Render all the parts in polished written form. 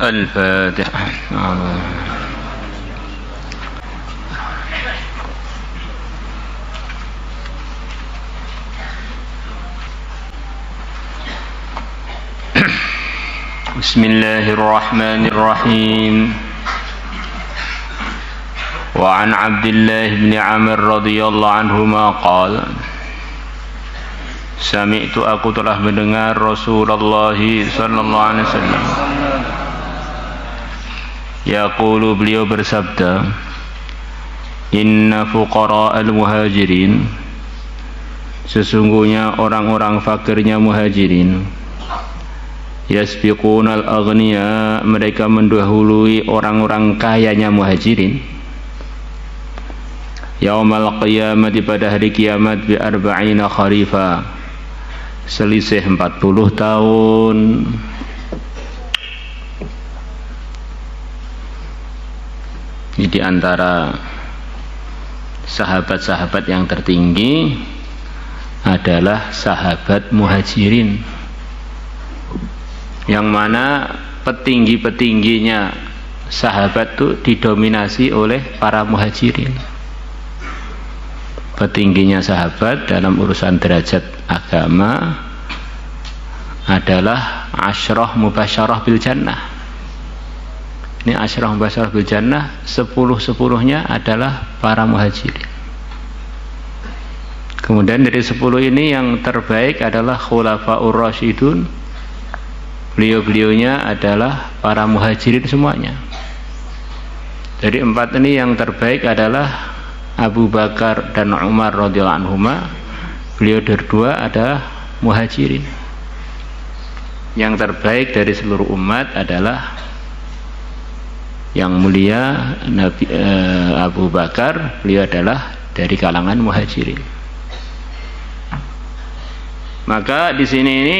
الفاتحة. بسم الله الرحمن الرحيم. وعن عبد الله بن عمر رضي الله عنهما قال Sami'tu, aku telah mendengar Rasulullah sallallahu alaihi wasallam yaqulu, beliau bersabda, inna fuqara al-muhajirin, sesungguhnya orang-orang fakirnya muhajirin, yasbiqunal aghniya, mereka mendahului orang-orang kayanya muhajirin, yaumal qiyamati, pada hari kiamat, bi arba'ina kharifa, selisih 40 tahun. Ini di antara sahabat-sahabat yang tertinggi adalah sahabat muhajirin, yang mana petinggi-petingginya sahabat itu didominasi oleh para muhajirin. Petingginya sahabat dalam urusan derajat agama adalah asyrah mubasyarah bil jannah. Ini asyrah mubasyarah bil jannah, 10-10-nya adalah para muhajirin. Kemudian dari 10 ini yang terbaik adalah khulafaur rasyidun, beliau-beliaunya adalah para muhajirin semuanya. Dari 4 ini yang terbaik adalah Abu Bakar dan Umar radhiyallahu anhuma, beliau berdua adalah muhajirin. Yang terbaik dari seluruh umat adalah yang mulia Nabi Abu Bakar, beliau adalah dari kalangan muhajirin. Maka di sini ini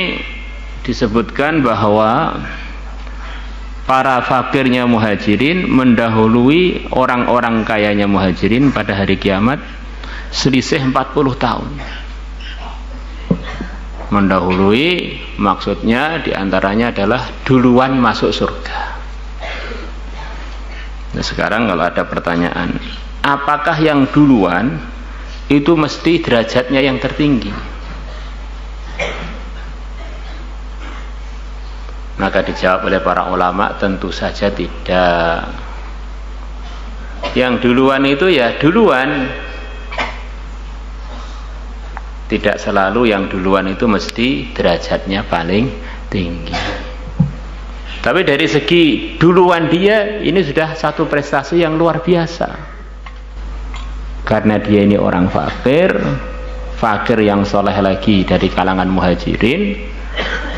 disebutkan bahwa para fakirnya muhajirin mendahului orang-orang kayanya muhajirin pada hari kiamat selisih 40 tahun. Mendahului maksudnya diantaranya adalah duluan masuk surga. Nah, sekarang kalau ada pertanyaan, apakah yang duluan itu mesti derajatnya yang tertinggi? Maka dijawab oleh para ulama, tentu saja tidak. Yang duluan itu ya duluan, tidak selalu yang duluan itu mesti derajatnya paling tinggi. Tapi dari segi duluan dia, ini sudah satu prestasi yang luar biasa. Karena dia ini orang fakir yang soleh lagi dari kalangan muhajirin,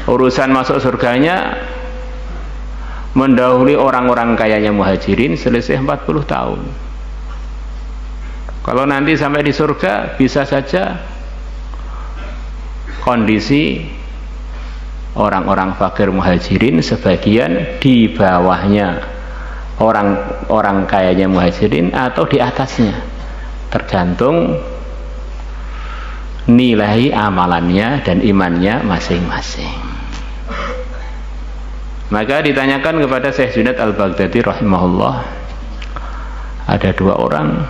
urusan masuk surganya mendahului orang-orang kayanya muhajirin selisih 40 tahun. Kalau nanti sampai di surga, bisa saja kondisi orang-orang fakir muhajirin sebagian di bawahnya orang-orang kayanya muhajirin atau di atasnya, tergantung nilai amalannya dan imannya masing-masing. Maka ditanyakan kepada Syekh Junaid Al-Baghdadi rahimahullah, ada 2 orang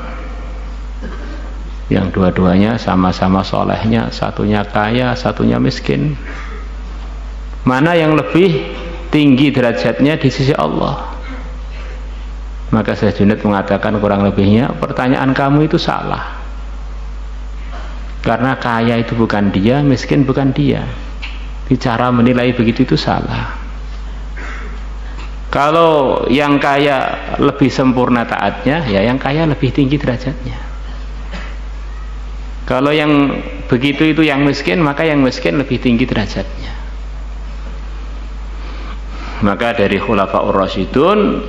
yang dua-duanya sama-sama solehnya, satunya kaya, satunya miskin, mana yang lebih tinggi derajatnya di sisi Allah? Maka Syekh Junaid mengatakan kurang lebihnya, pertanyaan kamu itu salah, karena kaya itu bukan dia, miskin bukan dia. Bicara menilai begitu itu salah. Kalau yang kaya lebih sempurna taatnya, ya yang kaya lebih tinggi derajatnya. Kalau yang begitu itu yang miskin, maka yang miskin lebih tinggi derajatnya. Maka dari khulafaur rasyidun,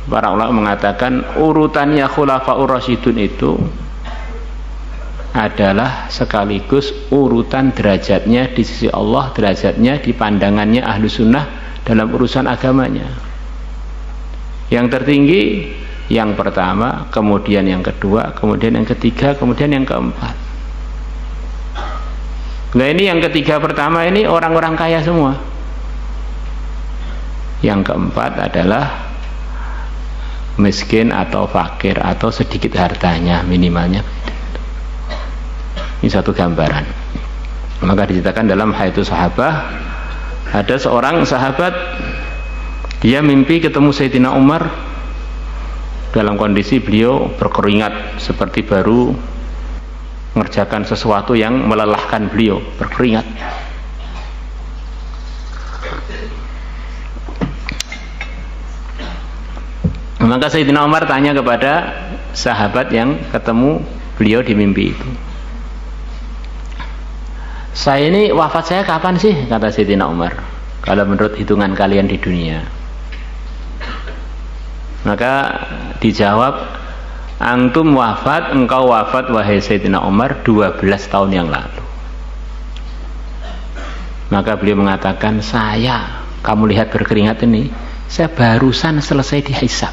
para ulama mengatakan urutannya khulafaur rasyidun itu adalah sekaligus urutan derajatnya di sisi Allah, derajatnya di pandangannya ahlu sunnah dalam urusan agamanya. Yang tertinggi yang pertama, kemudian yang kedua, kemudian yang ketiga, kemudian yang keempat. Nah ini yang ketiga pertama ini orang-orang kaya semua. Yang keempat adalah miskin atau fakir atau sedikit hartanya, minimalnya. Ini satu gambaran. Maka diceritakan dalam Hayatus Sahabah, ada seorang sahabat, dia mimpi ketemu Sayyidina Umar dalam kondisi beliau berkeringat seperti baru mengerjakan sesuatu yang melelahkan beliau, berkeringat. Maka Sayyidina Umar tanya kepada sahabat yang ketemu beliau di mimpi itu, saya ini wafat saya kapan sih? Kata Sayyidina Umar, kalau menurut hitungan kalian di dunia. Maka dijawab, antum wafat, engkau wafat wahai Sayyidina Umar 12 tahun yang lalu. Maka beliau mengatakan, saya, kamu lihat berkeringat ini, saya barusan selesai dihisab.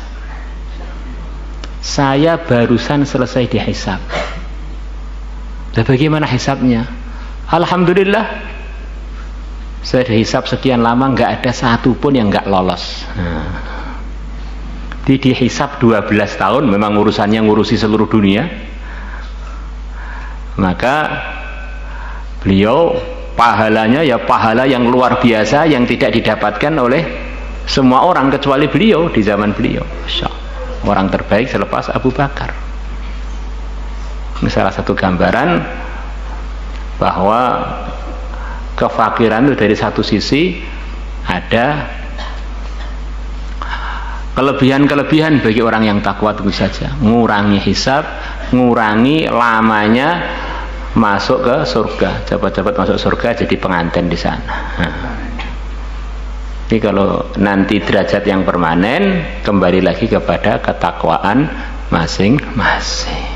Saya barusan selesai dihisab. Dan bagaimana hisabnya? Alhamdulillah, saya dihisab sekian lama, nggak ada satu pun yang nggak lolos. Dihisab 12 tahun, memang urusannya ngurusi seluruh dunia. Maka beliau pahalanya ya pahala yang luar biasa, yang tidak didapatkan oleh semua orang kecuali beliau di zaman beliau. Orang terbaik selepas Abu Bakar. Ini salah satu gambaran bahwa kefakiran itu dari satu sisi ada kelebihan-kelebihan bagi orang yang takwa, tentu saja ngurangi hisab, ngurangi lamanya masuk ke surga, cepat-cepat masuk surga jadi pengantin di sana. Jadi kalau nanti derajat yang permanen, kembali lagi kepada ketakwaan masing-masing.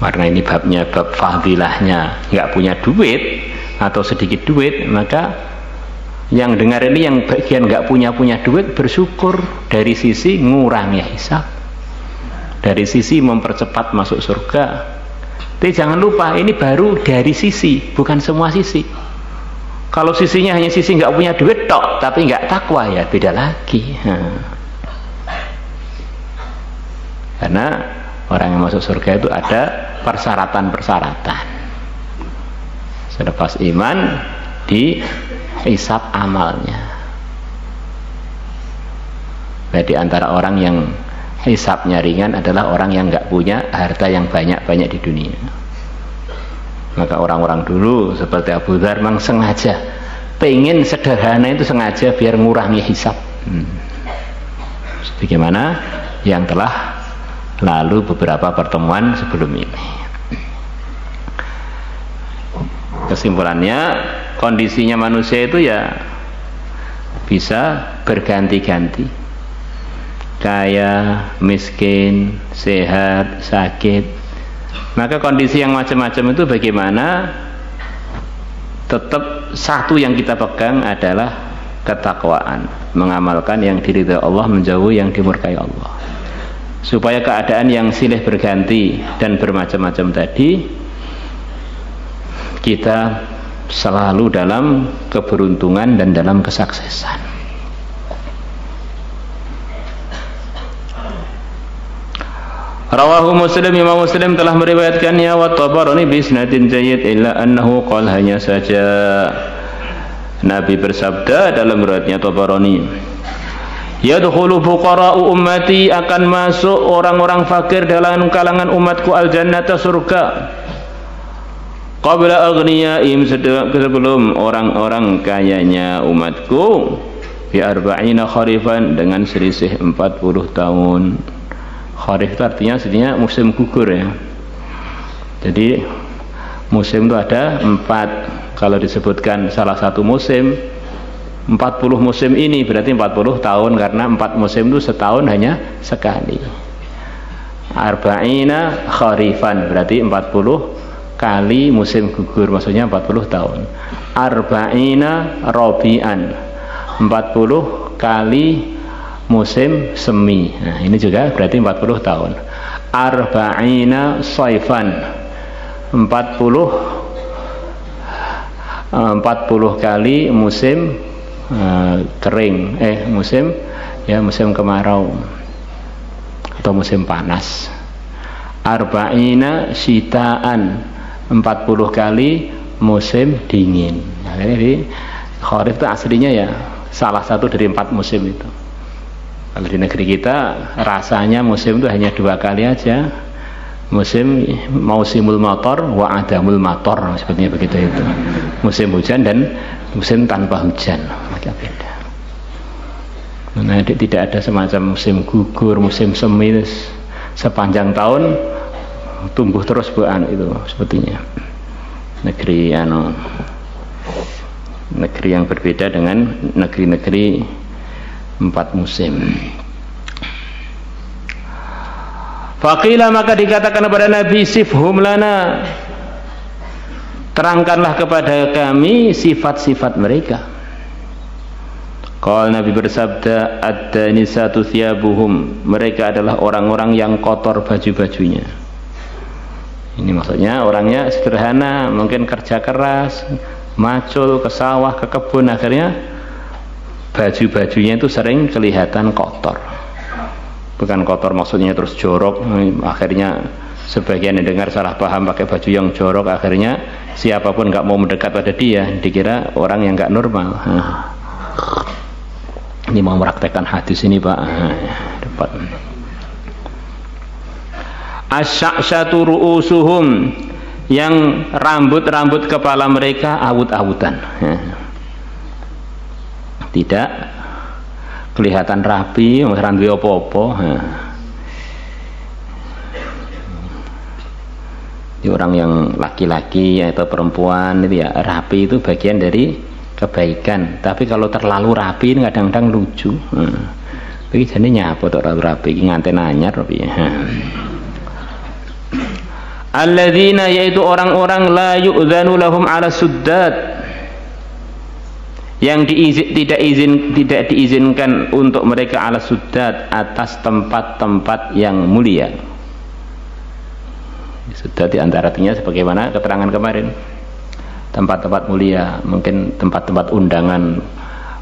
Karena ini babnya bab fadilahnya, nggak punya duit atau sedikit duit, maka yang dengar ini yang bagian nggak punya duit bersyukur dari sisi ngurangi hisab, dari sisi mempercepat masuk surga. Tapi jangan lupa ini baru dari sisi, bukan semua sisi. Kalau sisinya hanya sisi nggak punya duit tok, tapi nggak takwa, ya beda lagi. Karena orang yang masuk surga itu ada persyaratan-persyaratan. Selepas iman dihisab amalnya. Jadi antara orang yang hisabnya ringan adalah orang yang nggak punya harta yang banyak-banyak di dunia. Maka orang-orang dulu seperti Abu Dzar memang sengaja pengen sederhana itu, sengaja biar ngurangi hisab. Sebagaimana yang telah lalu beberapa pertemuan sebelum ini. Kesimpulannya, kondisinya manusia itu ya bisa berganti-ganti, kaya, miskin, sehat, sakit. Maka kondisi yang macam-macam itu bagaimana tetap satu yang kita pegang adalah ketakwaan, mengamalkan yang diridhai Allah, menjauhi yang dimurkai Allah. Supaya keadaan yang silih berganti dan bermacam-macam tadi, kita selalu dalam keberuntungan dan dalam kesuksesan. Rawahu Muslim, Imam Muslim telah meriwayatkannya, wa Tabarani bi isnadin jayyid, illa annahu qala, hanya saja Nabi bersabda dalam riwayatnya Tabarani, yadkhulu fuqara'u ummati, akan masuk orang-orang fakir dalam kalangan umatku al-jannata, surga, qabla aghniyaihim, sebelum orang-orang kayanya umatku, bi arba'ina kharifan, dengan selisih 40 tahun. Kharif itu artinya musim gugur ya. Jadi musim itu ada 4. Kalau disebutkan salah satu musim 40 musim ini berarti 40 tahun, karena 4 musim itu setahun hanya sekali. Arba'ina kharifan berarti 40 kali musim gugur, maksudnya 40 tahun. Arba'ina rabi'an, 40 kali musim semi. Nah, ini juga berarti 40 tahun. Arba'ina saifan, 40 40 kali musim kering, musim kemarau atau musim panas. Arba'ina syitaan, 40 kali musim dingin. Nah, ini Kharif itu aslinya ya salah satu dari 4 musim itu. Kalau di negeri kita rasanya musim itu hanya 2 kali aja, musim mausimul mator wa adamul mator, sepertinya begitu itu, musim hujan dan musim tanpa hujan, maka beda. Nah, tidak ada semacam musim gugur, musim semi sepanjang tahun tumbuh terus buah itu, sepertinya negeri yang berbeda dengan negeri-negeri 4 musim. Faqila, maka dikatakan kepada Nabi, sifhum lana, terangkanlah kepada kami sifat-sifat mereka. Qala, Nabi bersabda, ad-danisatu thiyabuhum, mereka adalah orang-orang yang kotor baju-bajunya. Ini maksudnya orangnya sederhana, mungkin kerja keras, macul ke sawah, ke kebun, akhirnya baju-bajunya itu sering kelihatan kotor. Bukan kotor maksudnya terus jorok, akhirnya sebagian yang dengar salah paham pakai baju yang jorok, akhirnya siapapun nggak mau mendekat pada dia, dikira orang yang nggak normal. Ini mau meraktekkan hadis ini, Pak. Dapat. Asy-sya'syatu ru'usuhum, yang rambut-rambut kepala mereka awut-awutan, tidak kelihatan rapi, rambut apa-apa. Orang yang laki-laki atau perempuan itu ya rapi, itu bagian dari kebaikan. Tapi kalau terlalu rapi kadang-kadang lucu. Bagi jadinya apa terlalu rapi, nganten anyar rapi. Alladzina, yaitu orang-orang la yu'dzanu lahum ala suddad, yang tidak diizinkan untuk mereka ala suddad, atas tempat-tempat yang mulia. Suddad diantaranya sebagaimana keterangan kemarin, tempat-tempat mulia, mungkin tempat-tempat undangan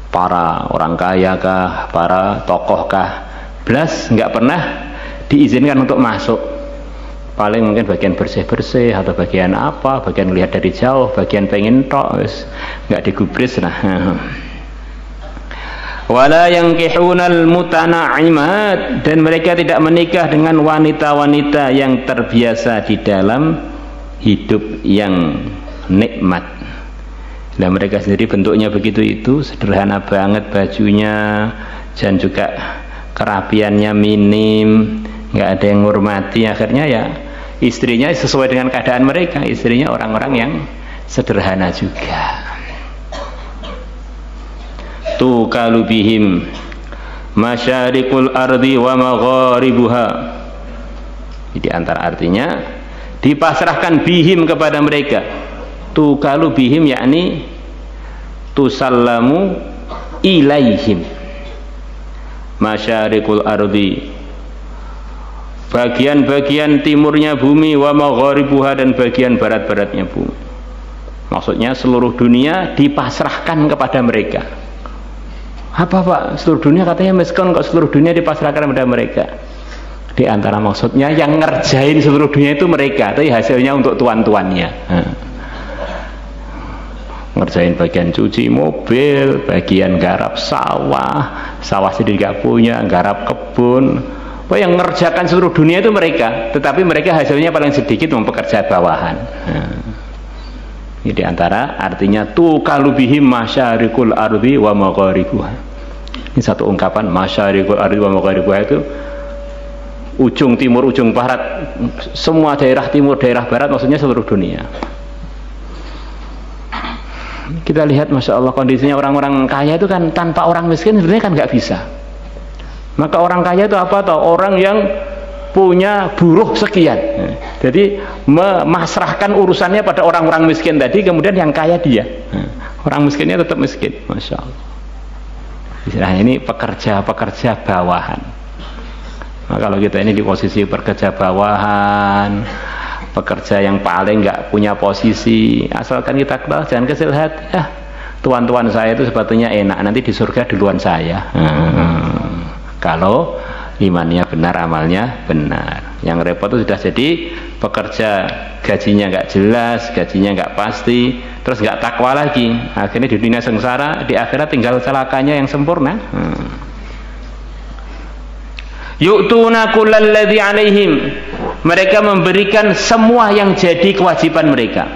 para orang kaya kah, para tokoh kah, belas nggak pernah diizinkan untuk masuk. Paling mungkin bagian bersih-bersih atau bagian apa, bagian lihat dari jauh, bagian pengen tok, nggak digubris. Nah, wala yankihunal mutana'imat, dan mereka tidak menikah dengan wanita-wanita yang terbiasa di dalam hidup yang nikmat. Nah, mereka sendiri bentuknya begitu, itu sederhana banget bajunya, dan juga kerapiannya minim, nggak ada yang menghormati. Akhirnya ya istrinya sesuai dengan keadaan mereka, istrinya orang-orang yang sederhana juga. Tuqalu bihim masyariqul ardi wa magharibuha, jadi antara artinya dipasrahkan bihim kepada mereka. Tuqalu bihim yakni tusallamu ilaihim, masyariqul ardi, bagian-bagian timurnya bumi, wa magharibuha, dan bagian barat-baratnya bumi. Maksudnya seluruh dunia dipasrahkan kepada mereka. Apa Pak? Seluruh dunia katanya miskin, kok seluruh dunia dipasrahkan kepada mereka? Di antara maksudnya yang ngerjain seluruh dunia itu mereka, tapi hasilnya untuk tuan-tuannya. Ngerjain bagian cuci mobil, bagian garap sawah, sawah sendiri gak punya, garap kebun. Oh, yang mengerjakan seluruh dunia itu mereka, tetapi mereka hasilnya paling sedikit, mempekerja bawahan. Ini diantara artinya tuqalu bihim masyariqul ardi wa magharibuha. Ini satu ungkapan, masyariqul ardi wa magharibuha itu ujung timur, ujung barat, semua daerah timur, daerah barat, maksudnya seluruh dunia. Kita lihat, Masya Allah, kondisinya orang-orang kaya itu kan tanpa orang miskin sebenarnya kan nggak bisa. Maka orang kaya itu apa? Atau orang yang punya buruh sekian, jadi memasrahkan urusannya pada orang-orang miskin tadi, kemudian yang kaya dia, orang miskinnya tetap miskin. Masya Allah. Istilahnya ini pekerja-pekerja bawahan. Nah, kalau kita ini di posisi pekerja bawahan, pekerja yang paling nggak punya posisi, asalkan kita kenal, jangan kecil hati. Tuan-tuan saya itu sebetulnya enak, nanti di surga duluan saya. Kalau imannya benar, amalnya benar. Yang repot itu sudah jadi pekerja, gajinya nggak jelas, gajinya nggak pasti, terus nggak takwa lagi, akhirnya di dunia sengsara, di akhirat tinggal celakanya yang sempurna. Yu'tuna kullalladzi alaihim, mereka memberikan semua yang jadi kewajiban mereka.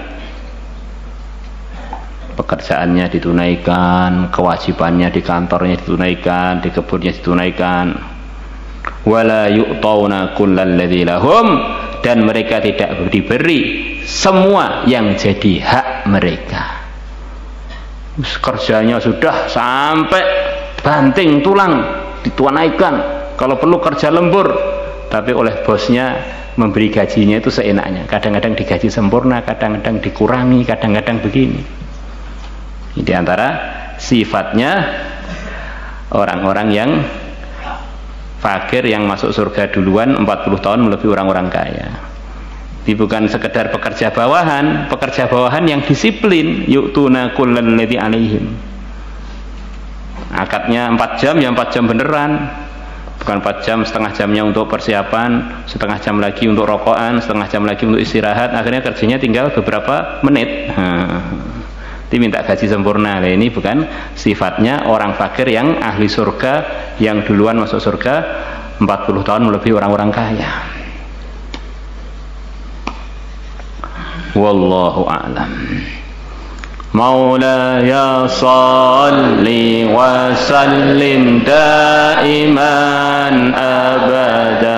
Pekerjaannya ditunaikan, kewajibannya di kantornya ditunaikan, di kebunnya ditunaikan. Wala yu'tauna kullalladzi lahum, dan mereka tidak diberi semua yang jadi hak mereka. Kerjanya sudah sampai banting tulang ditunaikan, kalau perlu kerja lembur, tapi oleh bosnya memberi gajinya itu seenaknya. Kadang-kadang digaji sempurna, kadang-kadang dikurangi, kadang-kadang begini. Ini diantara sifatnya orang-orang yang fakir, yang masuk surga duluan 40 tahun melebihi orang-orang kaya. Ini bukan sekedar pekerja bawahan yang disiplin. Yu'tuna kullalladzi alaihim. Akadnya 4 jam, ya 4 jam beneran. Bukan 4 jam, setengah jamnya untuk persiapan, setengah jam lagi untuk rokokan, setengah jam lagi untuk istirahat, akhirnya kerjanya tinggal beberapa menit. Itu minta gaji sempurna. Nah, ini bukan sifatnya orang fakir yang ahli surga, yang duluan masuk surga 40 tahun melebihi orang-orang kaya. Wallahu a'lam. Maulaya salli wa sallim daiman abada